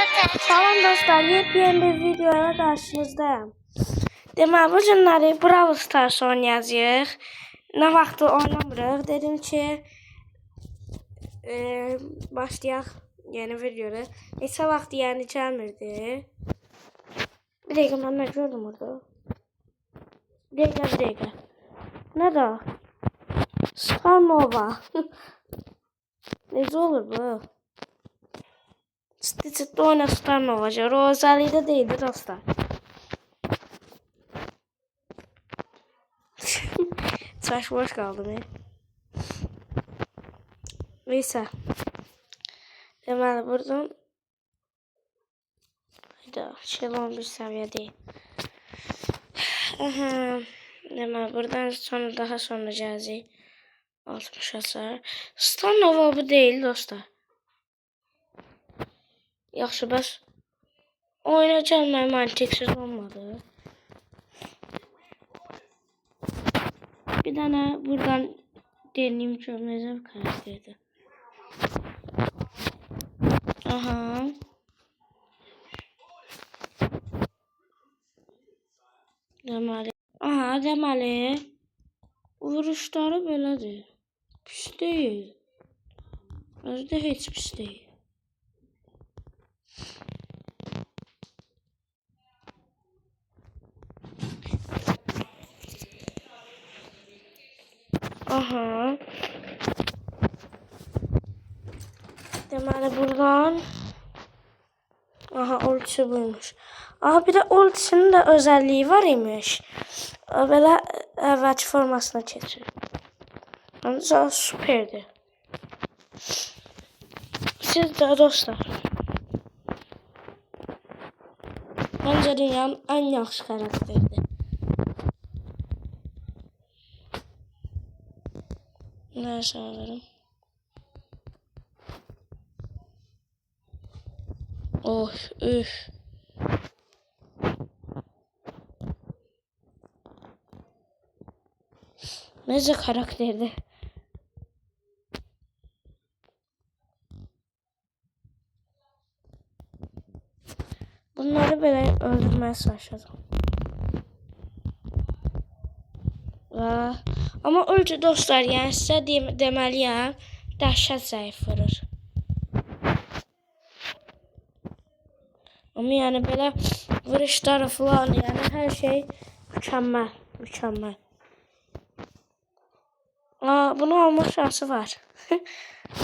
Salam dostlar, yepyeni bir videoya karşınızdayım. Deməli, bu günləri Brawl Stars oynayacağıq. Nə vaxtı oynamırıq. Dedim ki, başlayaq yeni videoda. Neçə vaxt yəni gəlmirdi. Bir dəqiqə, mən nə gördüm orada? Bir dəqiqə. Nə da? Supernova. Necə olur bu? Ciddi oyna Supernova. O özelliği de değildi dostlar. Saç boş kaldı. Neyse. Deməli buradan Şelon bir seviye değil. Deməli buradan sonra daha sonra gələcək. 60 hasar. Supernova bu değil dostlar. Yaxşı, bəs oyuna gəlmək mantiqsiz olmadı. Bir dənə buradan deneyim görməyəcəm karakterdə. Aha. Deməli. Vuruşları belədir. Pis deyil. Özü də heç pis deyil. Aha. Deməli buradan. Aha, ultisi buymuş. Aha, bir de ultisinin de özelliği var imiş. Belə əvvəlki formasına keçir. Ancaq süperdir. Siz de dostlar. Bence dünyanın en yaxşı karakteridir. Neyse alırım. Oh, üf. Neyse karakterdi. Bunları böyle öldürmeye çalışacağım. Ama önce dostlar, yani size demeliyim, dəhşət zayıf vurur. Ama yani belə vuruşları falan, yani her şey mükemmel. Bunu alma şansı var.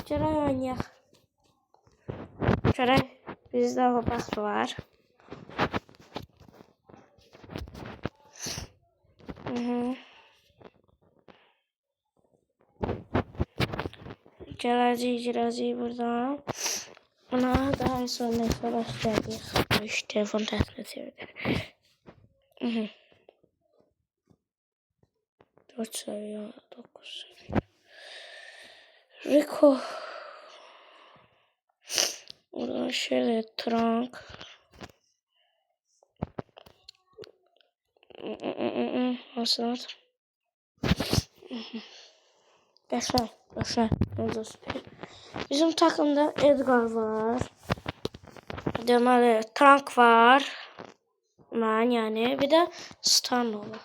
Görək oynayaq. Görək, bizdə Robux var. Gələcək buradan. Buna daha sonra başlayacağıq. Telefon təsbih edir. 4 seviye, 9 seviye. Rico. Oradan şöyle trunk. Nasıl? Yaşar. Bizim takımda Edgar var. Deməli Trunk var. Mən yani bir de Supernova.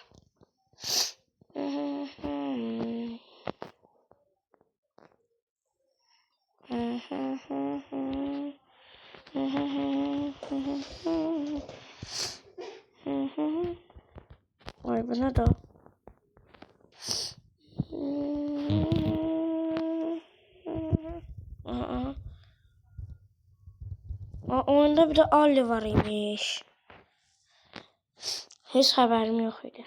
Vay, bu ne da? Oyunda bir de Ali var imiş. Hiç haberim yok idi.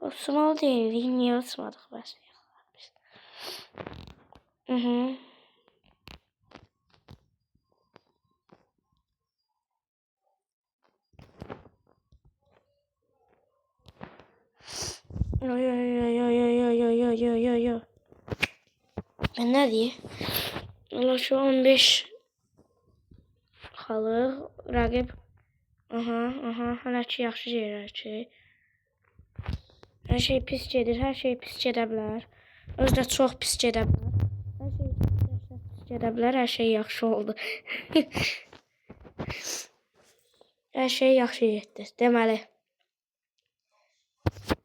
Osman değil, niye osmadık başlayalım. Yo. Ben ne diyeyim? Valla şu 15 kalır. Rakip. Hala ki yaxşı gelir ki. Her şey pis gedir. Her şey pis gedə bilər. Özü də çox pis gedə bilər. Her şey pis gedə bilər. Hər şey yaxşı oldu. Hər şey yaxşı getdi. Deməli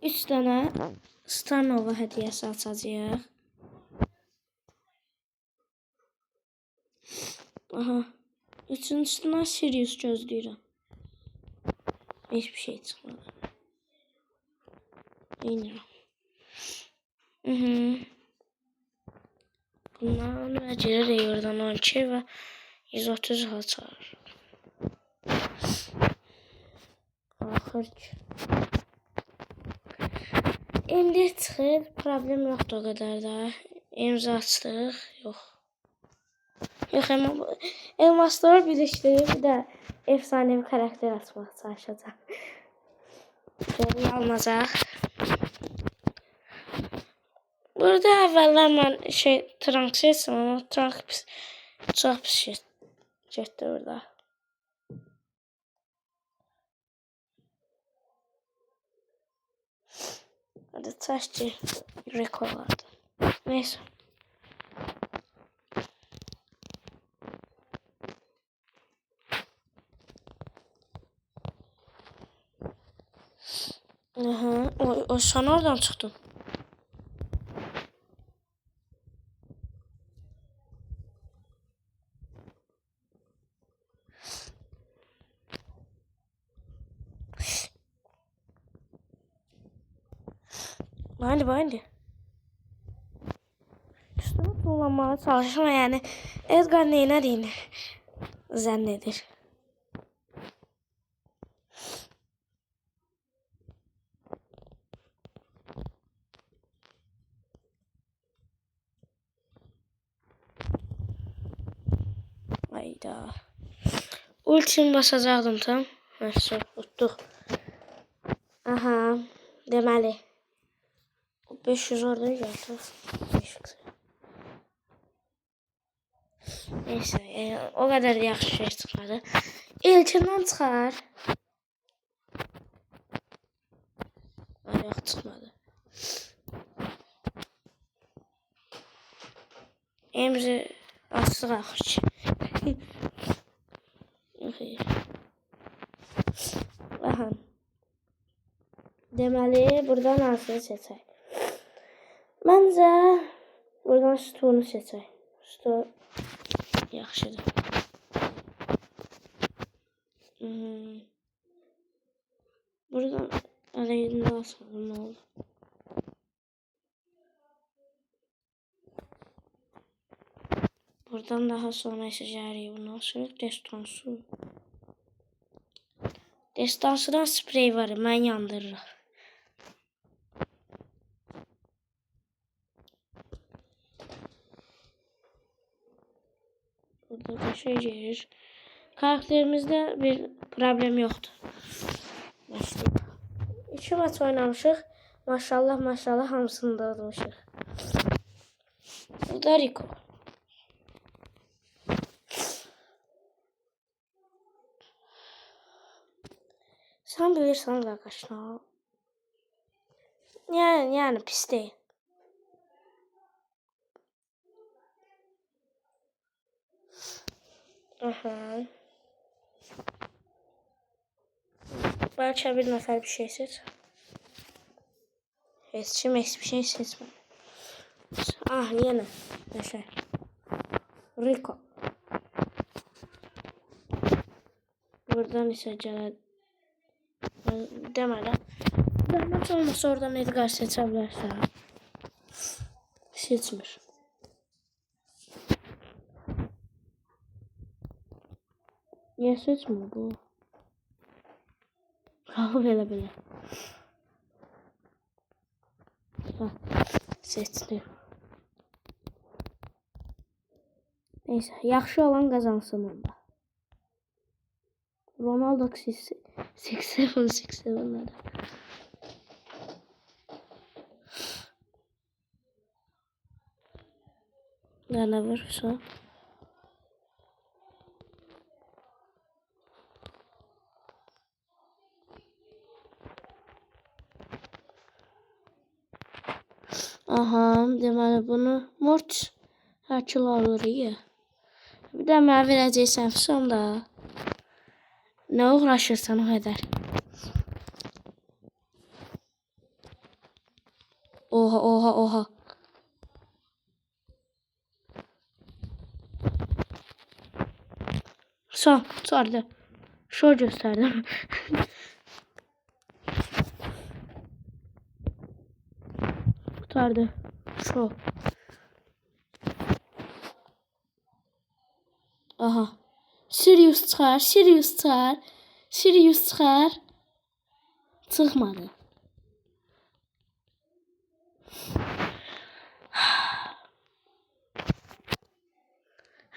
3 dənə Starnova hədiyyəsi açacağıq. Aha. Üçüncüsündən Sirius gözləyirəm. Hiçbir şey çıxmadı. Bilmirəm. Bundan və geri oradan 12 və 130 açar. Axır ki. İndi çıxır. Problem yoxdur o qədər də. İmza açdıq. Yox. Yox, elmasları birləşdirib bir də efsanevi karakter açmaq çalışacağım. Şöyle alınacaq. Burada əvvəllər mən Trunks etsəm, amma Trunks çox pis getdi burada. Hadi çək ki, Rico vardı. Neyse. Aha, o sen oradan çıktın. Bayndi. Üstümü kullanmaya çalışma yani. Edgar neyine değil zannedir. Hayda. Ultimi basacaktım tam. Neyse tuttuk. Aha. Deməli. 500 orada geldi. 500. Neyse o kadar yaxşı şey çıxmadı. İlkindən çıxar. Yox çıxmadı. Emzi açıq axır ki. Aha. Deməli buradan hansını seçək? Məncə buradan Stu'nu seçək. Stu yaxşıdır. Buradan arayında asalım ne oldu? Buradan daha sonra seçərik bundan sonra destansı. Destansıdan sprey var, mən yandırırıq. Burada bir şey gelir. Karakterimizde bir problem yoktu. Başlayalım. 2 maç oynamışıq. Maşallah hamısını da almışıq. Burada Rico. Sen bilirsən arkadaşlar. Yani pis değil. Aha. Belki bir nefer bir şey seç. Hiçbir şey seçmem. Ah yine. Neyse. Rico. Buradan ise gələ. Deməli. Zəhmət olmasa oradan Edgar seçə bilərsən. Seçmir. Niye seçmir bu? Belə. Seçdi. Neyse, yaxşı olan qazansın onda. Ronaldo 6-7 nədir? Nə vursa? Aha, deməli bunu Mort həkil alır ya. Bir də mənə verəcəksən sonda. Nə uğraşırsan o qədər? Oha, oha, oha. Son, sardı. Şov gösterdim. Kurtardı. Şov. Aha. Sirius çıxar, Sirius çıxar. Sirius çıxar. Çıxmadı.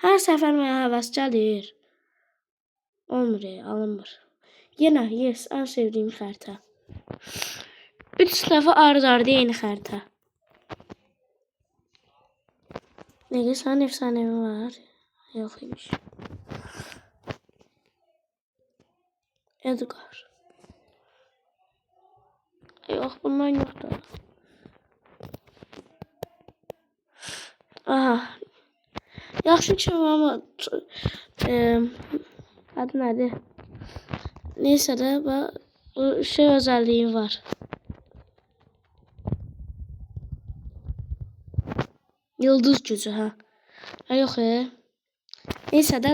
Hər səfər mənə həvəs gəlir. Olmur, alınmır. Yenə, yes, en sevdiğim xəritə. 3 dəfə ardı yeni xəritə. Neyse, sənin efsanevi var. Yox imiş. Edgar. Yox, bundan yoxdur. Aha. Yaxşı ki, ama adı nədir? Neyse də bu şey özelliği var. Yıldız gücü, ha. Yox, neyse də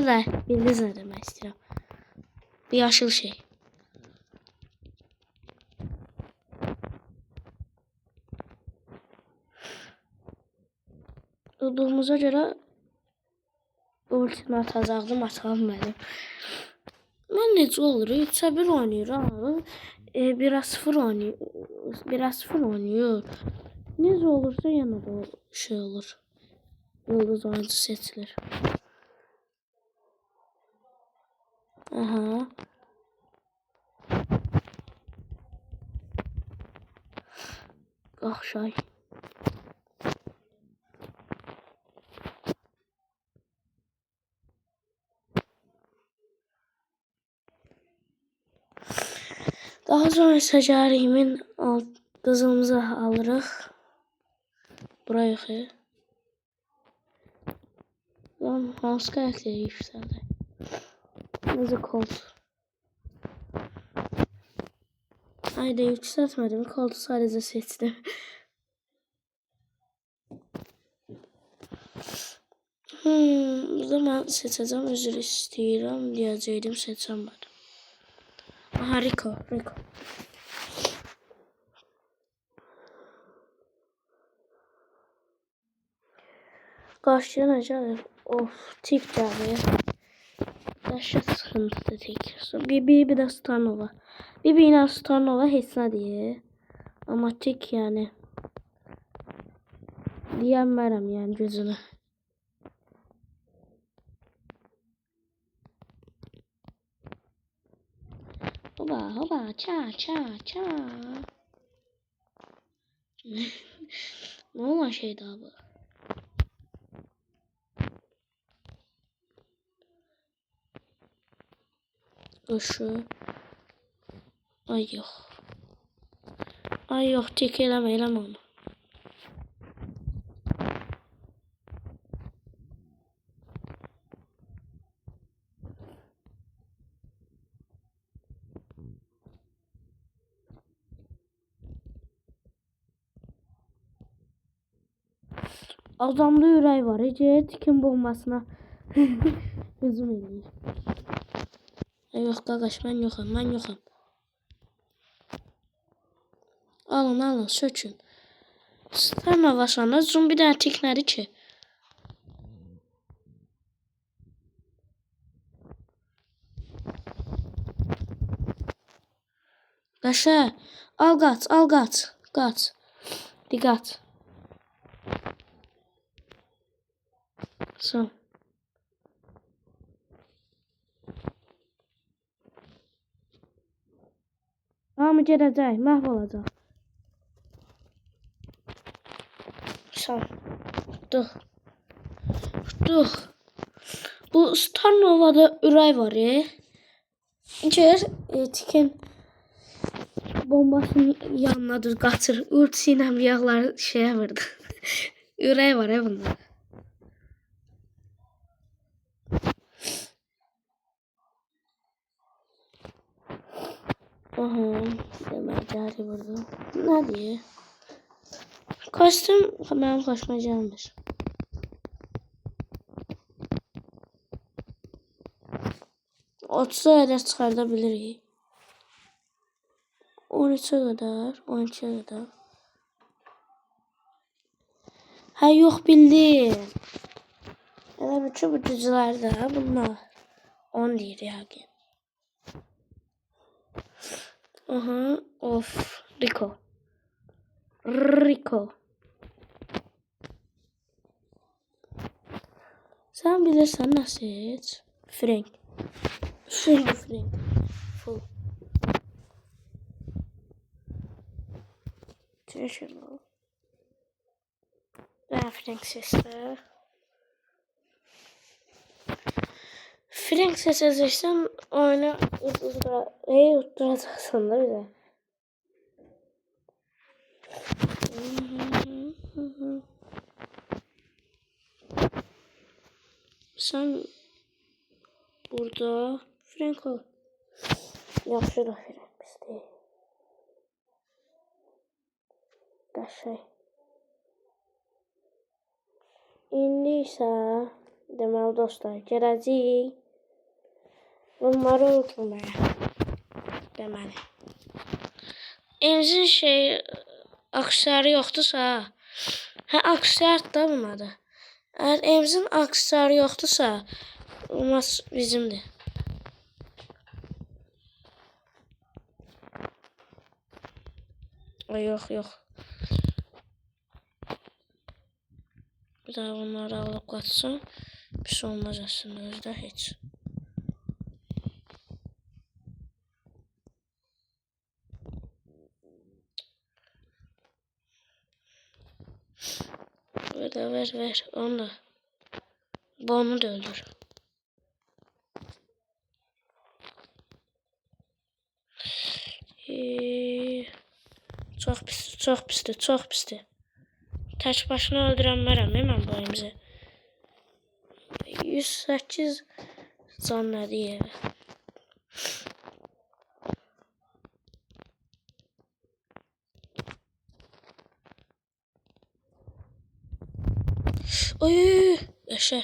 yıldız nə demək istəyirəm. Bir yaşıl şey. Olduğumuza görə ultimi atacaqdım, atamadım. Mən necə olur? 3-1 oynayır. 1-0 oynayır. 1-0 oynayır. Necə olursa yenə də şey olur. Yıldız oyuncu seçilir. Aha. Qalxşay. Daha sonra səcərimin qızılımızı alırıq. Buraya yox. Lan hansı karakterə yüksəldi? Necə Colt? Ayda yüksəltmədim. Colt'u sadəcə seçdim. Burada mən seçəcəm. Üzr istəyirəm. Deyəcəkdim, seçəmədim. Aha, Rico. Qarşıya nə gəlir? Of, tik gəlir. Dəhşət sıxıntıdır tik. Bir də Starnova. Bibi ilə Starnova heç nə deyir. Amma tik yəni. Deyəmmərəm yəni gözünü. Hoba, ça. Ne olan şey daha bu? Işığı. Ay yox, tik eləmə onu. Adamda ürək var. Tikin bombasına hücum edir. Yox, qaqaş, mən yoxam. Alın, sökün. Starnova sonra zoom bir dənə tik nədir ki? Qaşa, al qaç. Diqqət. Son. Hamı gedəcək, məhv olacaq. Son. Tutduq. Bu Starnova'da ürək var. İçər tikin bombasının yanına qaçır. Ultisi ilə yağları şeyə vurdu. Ürək var bunda. Aha, demək gəlir burada. Nə deyir? Kostyum mənim xoşuma gəlmir. Otuz'a qədər çıxarda bilirik. 13'e kadar, 12'ye kadar. Ha yok bildim. Elə bütün bu cücələr də bunlar. 10 deyir yəqin. Aha, of, Rico. Rico. Sen bilirsən nasıl heç? Frank. Frank. Full. Şunu. Ve Frank sesler. Frank ses yazırsan oyunu udduracaksın da bize. Sen burada Frank ol. Yaxşı da Frank bizde. Qəşəng. İndi isə deməli dostlar, gələcəyik bunları unutmaya. Deməli. Emzin aksesuarı yoxdursa, aksesuar da bunun adı. Əgər emzin aksesuarı yoxdursa, olmaz bizimdir. Yox. Bir daha bunları alıp kaçsın. Bir şey olmaz aslında özde hiç. Ver. Onu da. Bunu da öldür. Çok pisdir. Tək başına öldürənmərəm mən bu emzi. 108 can nədir evi. Oy, eşe.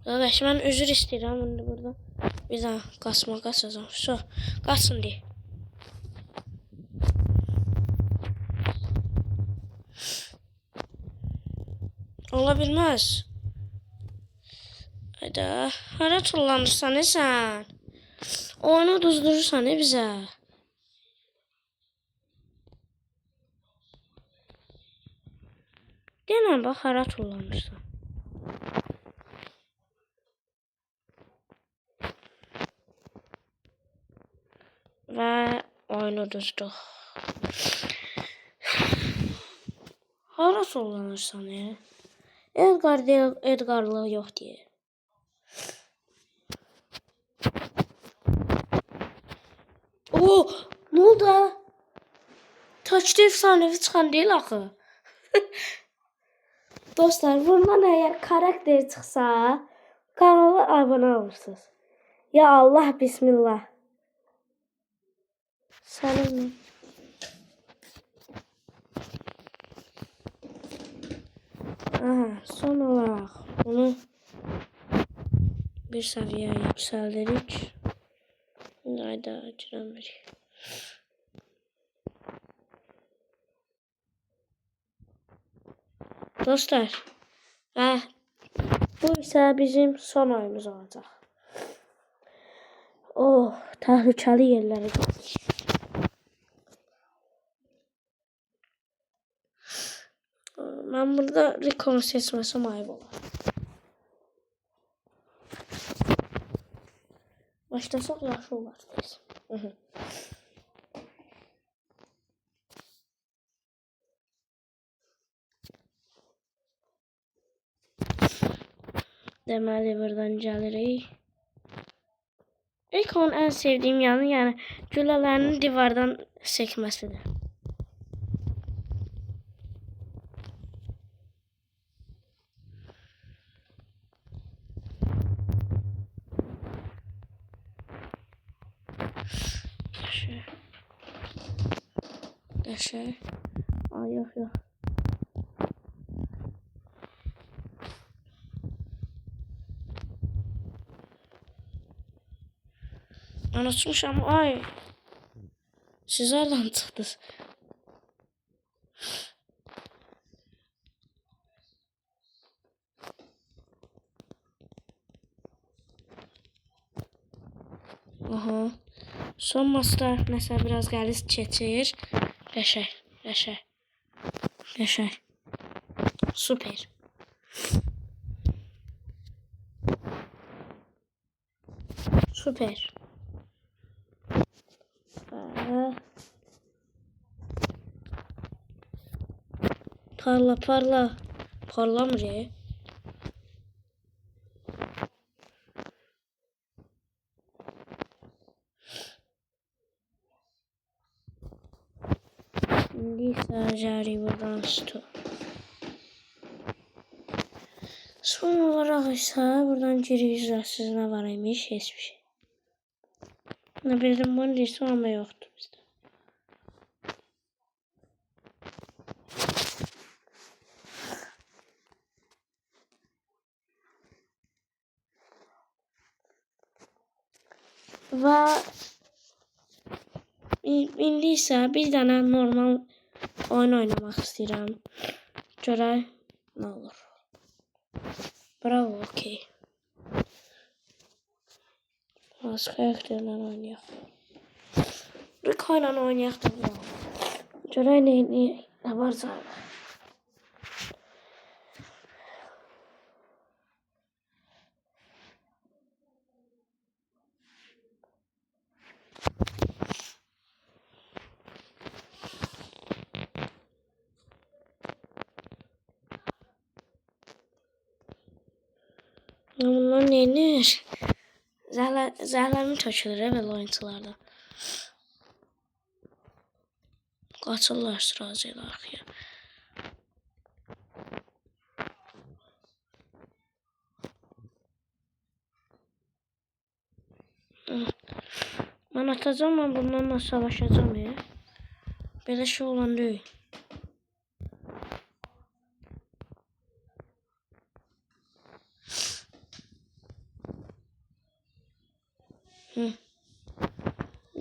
Qardaş, mən üzr istəyirəm indi burada. Bir daha qaçacağım. So, qaçsın deyə. Ola bilməz. Hayda, hara tullanırsan sən? Oyunu duzdurursan bizə. Denən bax, hara tullanırsan. Və oyunu duzduq. Hara tullanırsan Edgar'lığı yox deyə. Ne oldu? Taçda efsanevi çıxan deyil axı. Dostlar, bundan eğer karakter çıxsa, kanala abone olursunuz. Ya Allah, bismillah. Sənin son olarak bunu bir seviye yükseldirik. Hayda, açıramır. Dostlar, bu ise bizim son oyunumuz olacak. Təhlükəli yerlere gittik. Ben burada Rico'nu seçmesem ayıp olur. Başlasak yaxşı olar. Deməli buradan gəlirik. Rico'nun en sevdiğim yanı yani gülələrinin divardan sekmesidir. Qəşəng. Ay yox yox. Ben uçmuşam. Ay. Siz nereden çıktınız? Aha. Son masada mesela biraz gəliz keçir. Qəşəng, qəşəng. Qəşəng. Super. Super. Parla parla. Parlamır ya. İndi cari buradan stu. Son olarak ise buradan geri ücretsiz ne var imiş? Hiçbir şey. Ne bildim bunu liste ama yoktu bizde. Ve indi isə bir dənə normal oyun oynamaq istəyirəm. Görək nə olur. Bravo, okey. Başqa karakterlə oynayaq. Rico ilə oynayaq da bravo. Görək nə varsa. Bunlar neyinir? Zəhləmi tökülür belə oyuncularda. Qaçırlar sıracıyla arxaya. Ben atacağım, ben bunlarla savaşacağım ya. Belə şey olan deyil.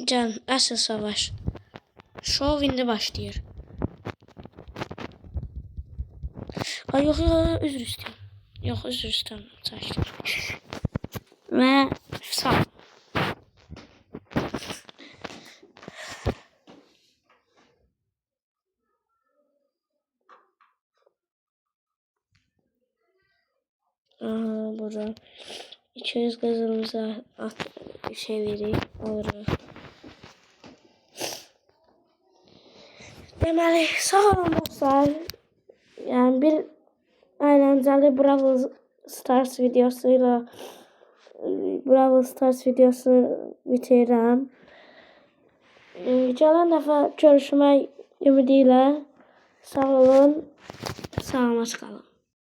Can, əsl savaş. Şov indi başlayır. Ay yox, üzr istəyirəm. Yox, üzr istəyirəm. Çəkdim. Və sağ. Aha, burada 200 qızılımıza şey veririk, alırıq. Deməli, sağ olun dostlar. Yəni bir əyləncəli Brawl Stars videosuyla Brawl Stars videosu bitirirəm. Gələn dəfə görüşmək ümidi ilə sağ olun, salamat qalın.